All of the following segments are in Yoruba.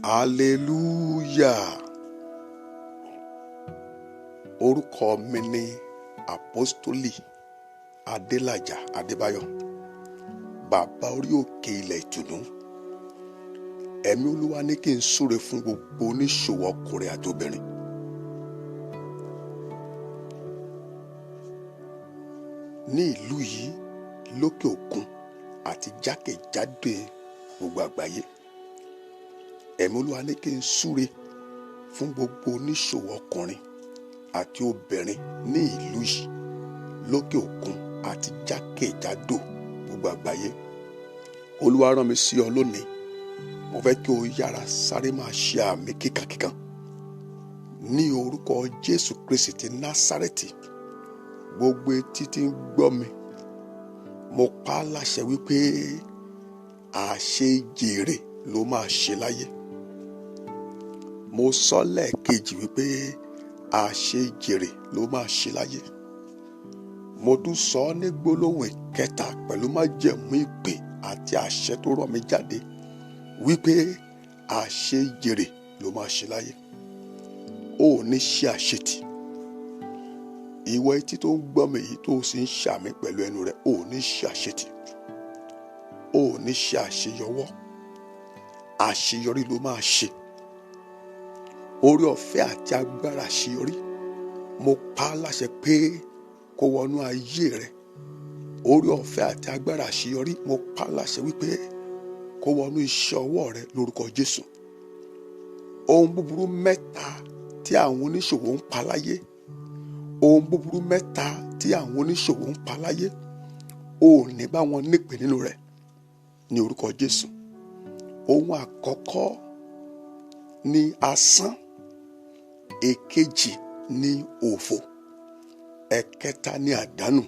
hallelujah. Orúkọ mi ni Apostoli Adélàjà Adébáyọ̀, bàbá orí òkè ilẹ̀ ìtùnú. Ẹ̀mí Olúwa ní kí n súre fún gbogbo oníṣòwò ọkùnrin àti obìnrin. Ní ìlú yìí, lókè òkun àti jákèjádò gbogbo àgbáyé. Ẹ̀mí Olúwa ní kí n súre fún gbogbo oníṣòwò ọkùnrin àti obìnrin ní ìlú yìí, lókè òkun àti jákèjádò gbogbo àgbáyé. Olúwa rán mi sí ọ lónìí. Mo fẹ́ kí o yára sáré máa ṣe àmì kíkankíkan ní orúkọ Jésù Kristi ti Násárẹ́tì. Gbogbo etí tí ń gbọ́ mi, mo pa á láṣẹ wípé àṣejèrè ló máa ṣe láyé. Mo sọ lẹ́ẹ̀kejì wípé àṣejèrè ló máa ṣe láyé. Mo tún sọ ọ́ ní gbólóhùn ìkẹta pẹ̀lú májẹ̀mú ìpè àti àṣẹ tó rọ̀ mí jáde wípé àṣejèrè ló máa ṣe láyé. O ò ní ṣe àṣetì. Ìwọ etí tó ń gbọ́ mi yìí tó sì ń ṣàmì pẹ̀lú ẹnu rẹ̀, o ò ní ṣe àṣetì. O ò ní ṣe àṣeyọwọ́. Àṣeyọrí ló máa ṣe. Oore ọ̀fẹ́ àti agbára àṣeyọrí, mo pa á láṣẹ pé kó wọnú ayé rẹ. Oore ọ̀fẹ́ àti agbára àṣeyọrí, mo pa á láṣẹ wípé kó wọnú iṣẹ́ ọwọ́ rẹ lórúkọ Jésù. Ohun búburú mẹ́ta tí àwọn oníṣòwò ń pa láyé, ohun búburú mẹ́ta tí àwọn oníṣòwò ń pa láyé, o ò ní bá wọn nípìn nínú rẹ̀ ní orúkọ Jésù. Ohun àkọ́kọ́ ni asán, èkejì ni òfò, ẹ̀kẹta ni àdánù.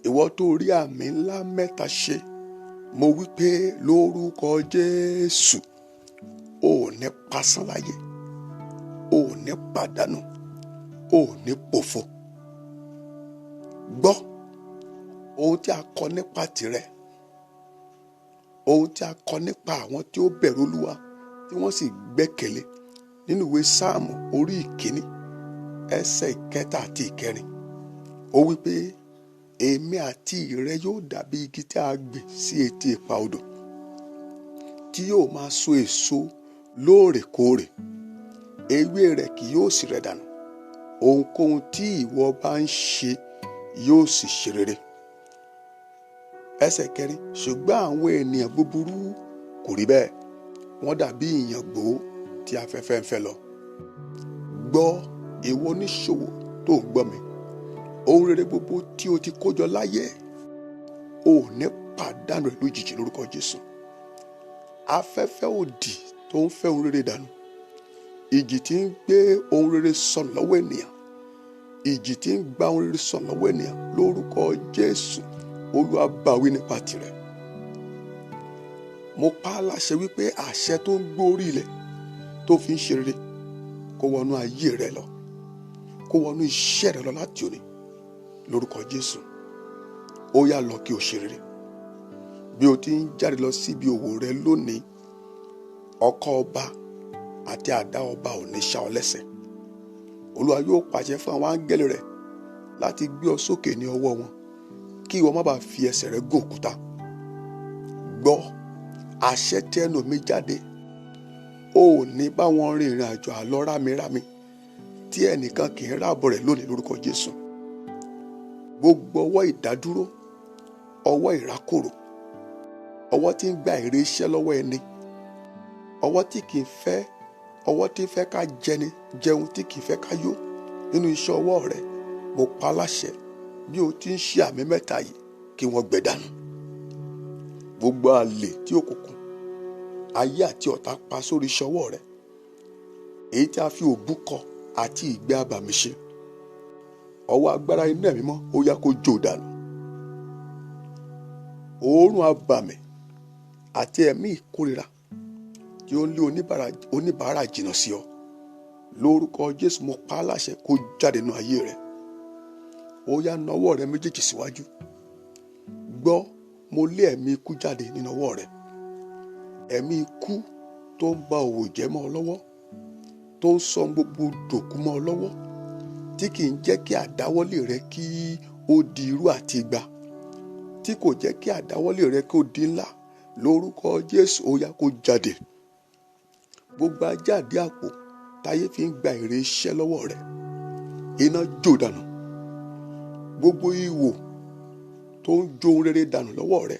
Ìwọ tó rí àmì ńlá mẹ́ta ṣe, mo wí pé lórúkọ Jésù, o ò ní pasán láyé, o ò ní pàdánù, o ò ní pòfo. Gbọ́ ohun tí a kọ nípa tìrẹ, ohun tí a kọ nípa àwọn tí ó bẹ̀rù Olúwa tí wọ́n sì gbẹ́kẹ̀lé nínú ìwé Sáàmù orí ìkíní ẹsẹ̀ ìkẹta àti ìkẹrin. Ó wí pé èmi àti ìrẹ yóò dàbí igi tí a gbìn sí etí ipa odò, tí yóò máa so èso lóòrèkóòrè. Ewé rẹ̀ kì yóò sì rẹ̀ dànù. Ohunkóhun tí ìwọ bá ń ṣe yóò sì ṣe rere. Ẹsẹ̀ kẹrin, ṣùgbọ́n àwọn ènìyàn búburú kò rí bẹ́ẹ̀. Wọ́n dàbí ìyàngbò tí afẹ́fẹ́ ń fẹ́ lọ. Gbọ́ ìwọ oníṣòwò tó ń gbọ́ mi. Ohun rere gbogbo tí o ti kójọ láyé, o ò ní pàdánù rẹ̀ lójijì lórúkọ Jésù. Afẹ́fẹ́ òdì tó ń fẹ́ ohun rere dànù, ìjì tí ń gbé ohun rere sọnù lọ́wọ́ ènìyàn, ìjì tí ń gba ohun rere sọnù lọ́wọ́ ènìyàn, lórúkọ Jésù, Olúwa bá wí nípa tirẹ̀. Mo pa á láṣẹ wípé àṣẹ tó ń gbórí ilẹ̀ tó fi ń ṣe rere kó wọnú ayé rẹ lọ, kó wọnú iṣẹ́ rẹ lọ láti òní lórúkọ Jésù. Ó yá lọ kí o ṣe rere. Bí o ti ń jáde lọ síbi òwò rẹ lónìí, ọkọ̀ ọba àti àdá ọba ò ní ṣá ọ lẹ́sẹ̀. Olúwa yóò pàṣẹ fún àwọn áńgẹ́lì rẹ̀ láti gbé ọ sókè ní ọwọ́ wọn, kí ìwọ má bàa fi ẹsẹ̀ rẹ gún òkúta. Gbọ́ àṣẹ tí ẹnu mi jáde, o ò ní bá wọn rin ìrìn àjò àlọ rámirámi tí ẹnìkan kì í ráàbọ̀ rẹ̀ lónìí lórúkọ Jésù. Gbogbo ọwọ́ ìdádúró, ọwọ́ ìrákòrò, ọwọ́ tí ń gba èrè iṣẹ́ lọ́wọ́ ẹni, ọwọ́ tí kì í fẹ́, ọwọ́ tí ń fẹ́ ká jẹni jẹun tí kì í fẹ́ ká yó nínú iṣẹ́ ọwọ́ rẹ̀, mo pa á láṣẹ bí o ti ń ṣe àmì mẹ́ta yìí kí wọ́n gbẹ dànù. Gbogbo àlè tí òkùnkùn, ayé àti ọ̀tá pa sórí iṣẹ́ ọwọ́ rẹ̀, èyí tí a fi òbúkọ àti ìgbẹ́ abàmì ṣe, ọwọ́ agbára iná ẹ̀mí mọ́ ó yá kó jó dànù. Òórùn abàmì àti ẹ̀mí ìkórira tí ó ń lé oníbàárà jìnnà sí ọ, lórúkọ Jésù, mo pa á láṣẹ kó jáde nínú ayé rẹ. Ó yá na ọwọ́ rẹ méjèèjì síwájú. Gbọ́, mo lé ẹ̀mí ikú jáde nínú ọwọ́ rẹ. Ẹ̀mí ikú tó tó ń ba òwò jẹ́ mọ́ ọ lọ́wọ́, tó ń sọ gbogbo dòkú mọ́ ọ lọ́wọ́, tí kì í jẹ́ kí àdáwọ́lé rẹ kí ó di irú àti igba, tí kò jẹ́ kí àdáwọ́lé rẹ kó di ńlá, lórúkọ Jésù ó yá kó jáde. Gbogbo ajáde àpò táyé fi ń gba èrè iṣẹ́ lọ́wọ́ rẹ, iná jó dànù. Gbogbo ihò tó ń jó ohun rere dànù lọ́wọ́ rẹ,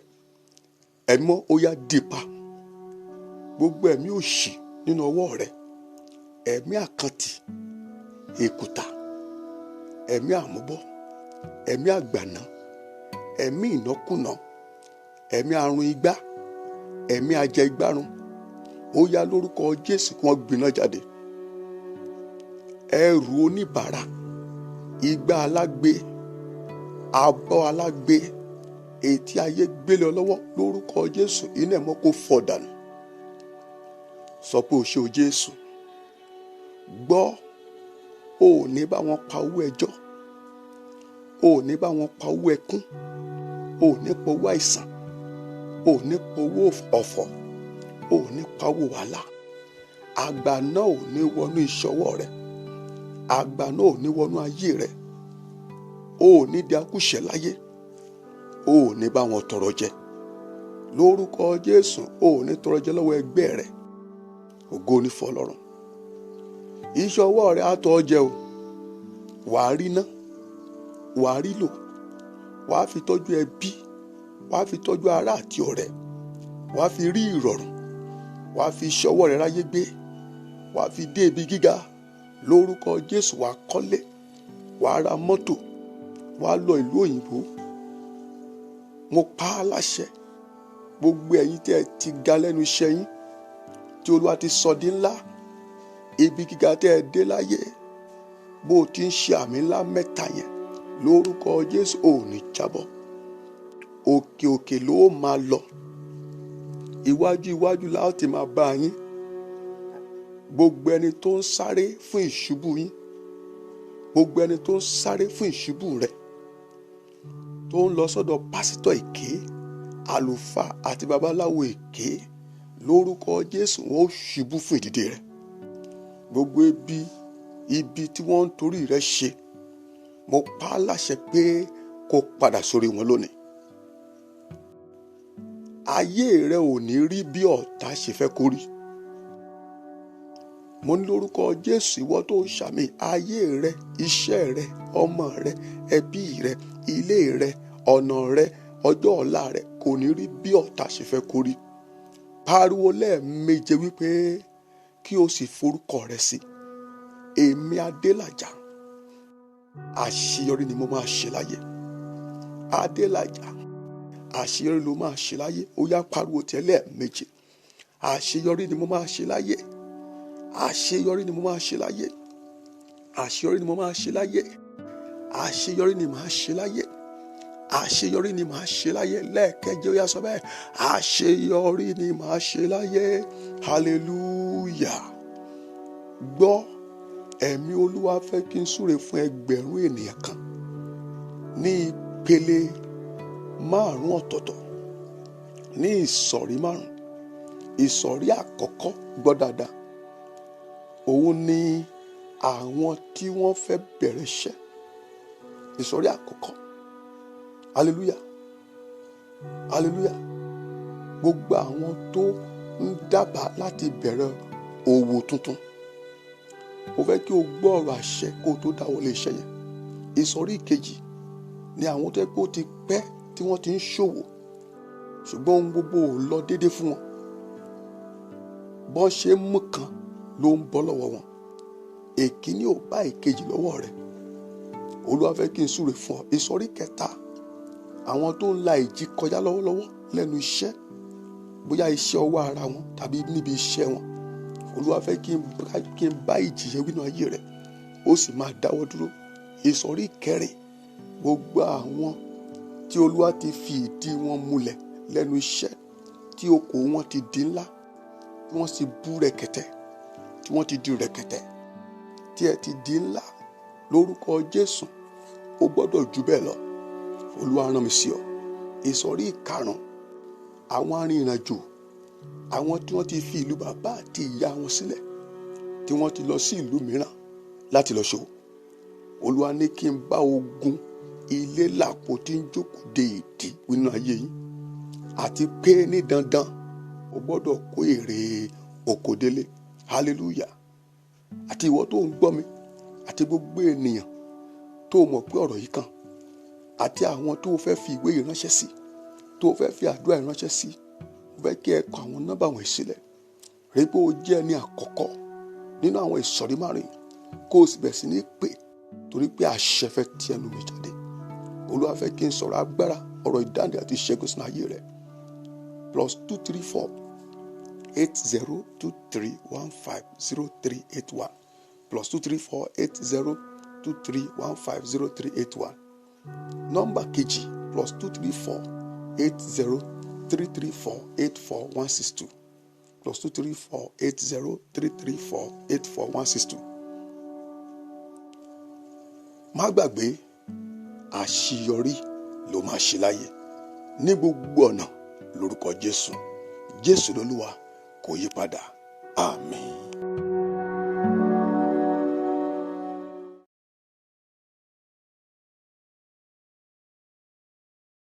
ẹ̀mí mọ́ ó yá dìpa. Gbogbo ẹ̀mí òṣì nínú ọwọ́ rẹ, ẹ̀mí àkàntì, èkùtà, ẹ̀mí àmúbọ́, ẹ̀mí àgbàná, ẹ̀mí ìnákúnà, ẹ̀mí àrùn igbá, ẹ̀mí ajẹ igbárun, ó yá lórúkọ Jésù kí wọ́n gbiná jáde. Ẹrù oníbàárà, igbá alágbe, abọ́ alágbe, ètí ayé gbélé ọ lọ́wọ́, lórúkọ Jésù iná ẹ̀mọ́ kó fọ́ dànù. Sọ pé o ṣé o Jésù. Gbọ́, o ò ní bá wọn pa owó ẹjọ́, o ò ní bá wọn pa owó ẹkún, o ò ní pa owó àìsàn, o ò ní pa owó ọ̀fọ̀, o ò ní pa owó wàhálà. Àgbà náà ò ní wọnú ìṣọwọ́ rẹ, àgbà náà ò ní wọnú ayé rẹ, o ò ní di akúṣẹ̀ láyé, o ò ní bá wọn tọrọ jẹ. Lórúkọ Jésù, o ò ní tọrọ jẹ lọ́wọ́ ẹgbẹ́ rẹ. Ògo ni fún Ọlọ́run. Iṣẹ́ ọwọ́ rẹ á tọ́ ọ jẹ o. Wàá rí ná, wàá rí lò, wàá fi tọ́jú ẹbí, wàá fi tọ́jú ará àti ọ̀rẹ́, wàá fi rí ìrọ̀rùn, wàá fi iṣẹ́ ọwọ́ rẹ ráyé gbé, wàá fi dé ibi gíga. Lórúkọ Jésù, wàá kọ́lé, wàá ra mọ́tò, wàá lọ ìlú òyìnbó. Mo pa á láṣẹ, gbogbo ẹ̀yin tí ẹ ti ga lẹ́nu iṣẹ́ yín, tí Olúwa ti sọ di ńlá, ibi gíga tí ẹ dé láyé, bó o ti ń ṣe àmì ńlá mẹ́ta yẹn, lórúkọ Jésù ò ní jábọ́. Òkè òkè ló máa lọ, iwájú iwájú la ó ti máa bá yín. Gbogbo ẹni tó ń sáré fún ìṣubú yín, gbogbo ẹni tó ń sáré fún ìṣubú rẹ, tó ń lọ sọ́dọ̀ pásítọ̀ èké, àlùfáà àti babaláwo èké, lórúkọ Jésù wọn ó ṣubú fún ìdìde rẹ. Gbogbo ibi tí wọ́n ń torí rẹ ṣe, mo pa á láṣẹ pé kó padà sórí wọn lónìí. Ayé rẹ ò ní rí bí ọ̀tá ṣe fẹ́ kó rí. Mo ní lórúkọ Jésù, ìwọ tó ń ṣàmì, ayé rẹ, iṣẹ́ rẹ, ọmọ rẹ, ẹbí rẹ, ilé rẹ, ọ̀nà rẹ, ọjọ́ ọ̀la rẹ kò ní rí bí ọ̀tá ṣe fẹ́ kó rí. Pariwo lẹ́ẹ̀méje wípé kí o sì forúkọ rẹ sí. Èmi Adélàjà, àṣeyọrí ni mo máa ṣe láyé. Adélàjà, àṣeyọrí ló máa ṣe láyé. Ó yá pariwo tẹ́lẹ̀ méje. Àṣeyọrí ni mo máa ṣe láyé. Àṣeyọrí ni mo máa ṣe láyé. Àṣeyọrí ni mo máa ṣe láyé. Àṣeyọrí ni màá ṣe láyé. Àṣeyọrí ni màá ṣe láyé. Lẹ́ẹ̀keje ó yá sọ bẹ́ẹ̀. Àṣeyọrí ni màá ṣe láyé. Hallelujah. Gbọ́, ẹ̀mí Olúwa fẹ́ kí n súre fún ẹgbẹ̀rún ènìyàn kan ní ìpele 5 ọ̀tọ̀ọ̀tọ̀, ní ìsọ̀rí 5. Ìsọ̀rí àkọ́kọ́, gbọ́ dáadáa, òun ni àwọn tí wọ́n fẹ́ bẹ̀rẹ̀ iṣẹ́. Ìsọ̀rí àkọ́kọ́, hallelujah, hallelujah. Gbogbo àwọn tó ń dábàá láti bẹ̀rẹ̀ òwò tuntun, mo fẹ́ kí o gbọ́ ọ̀rọ̀ àṣẹ kó o tó dáwọ́lé iṣẹ́ yẹn. Ìsọ̀rí kejì ni àwọn tó yẹ kó ti pẹ́ tí wọ́n ti ń ṣòwò, ṣùgbọ́n ohun gbogbo ò lọ déédé fún wọn. Bọ́n ṣe mú kan ló ń bọ́ lọ́wọ́ wọn. Èkíní ò bá èkejì lọ́wọ́ rẹ̀. Olúwa fẹ́ kí n súre fún ọ. Ìsọ̀rí kẹta, àwọn tó ń la ìjì kọjá lọ́wọ́lọ́wọ́ lẹ́nu iṣẹ́, bóyá iṣẹ́ ọwọ́ ara wọn tàbí níbi iṣẹ́ wọn. Olúwa fẹ́ kí n bá ìjì yẹn wínú ayé rẹ̀, ó sì máa dáwọ́ dúró. Ìsọ̀rí kẹrin, gbogbo àwọn tí Olúwa ti fi ìdí wọn múlẹ̀ lẹ́nu iṣẹ́, tí okòwò wọn ti di ńlá, tí wọ́n sì bú rẹ̀kẹ̀tẹ̀, tí wọ́n ti di rẹ̀kẹ̀tẹ̀, tí ẹ ti di ńlá, lórúkọ Jésù, ó gbọ́dọ̀ jù bẹ́ẹ̀ lọ. Olúwa rán mi sí ọ. Ìsọ̀rí ìkarùn, àwọn arìnrìnàjò àwọn tí wọ́n ti fi ìlú bàbá àti ìyá wọn sílẹ̀ tí wọ́n ti lọ sí ìlú mìíràn láti lọ ṣòwò. Olúwa ní kí n bá ogun ilé làpò tí ń jókòó de ìdí nínú ayé yín, àti pé ní dandan o gbọ́dọ̀ kó èrè oko délé. Hallelujah. Àti ìwọ tó ń gbọ́ mi, àti gbogbo ènìyàn tó mọ̀ pé ọ̀rọ̀ yìí kàn, àti àwọn tó fẹ́ fi ìwé yìí ránṣẹ́ sí, tó fẹ́ fi àdúrà yìí ránṣẹ́ sí, mo fẹ́ kí ẹ kọ àwọn nọ́mbà wọ̀nyí sílẹ̀. Rí pé o jẹ́ ẹni àkọ́kọ́ nínú àwọn ìsọ̀rí márùn-ún, kó o sì bẹ̀rẹ̀ sí ní pè, torí pé àṣẹ fẹ́ ti ẹnu mi jáde. Olúwa fẹ́ kí n sọ̀rọ̀ agbára, ọ̀rọ̀ ìdáǹdè àti ìṣẹ́gun sínú ayé rẹ̀. +234 8023150381 +234 8023150381. Nọ́mbà kejì +234 8033484162 +234 8033484162. Má gbàgbé, àṣeyọrí ló máa ṣe láyé ní gbogbo ọ̀nà lórúkọ Jésù. Jésù lolúwa, kò yí padà. Àmín.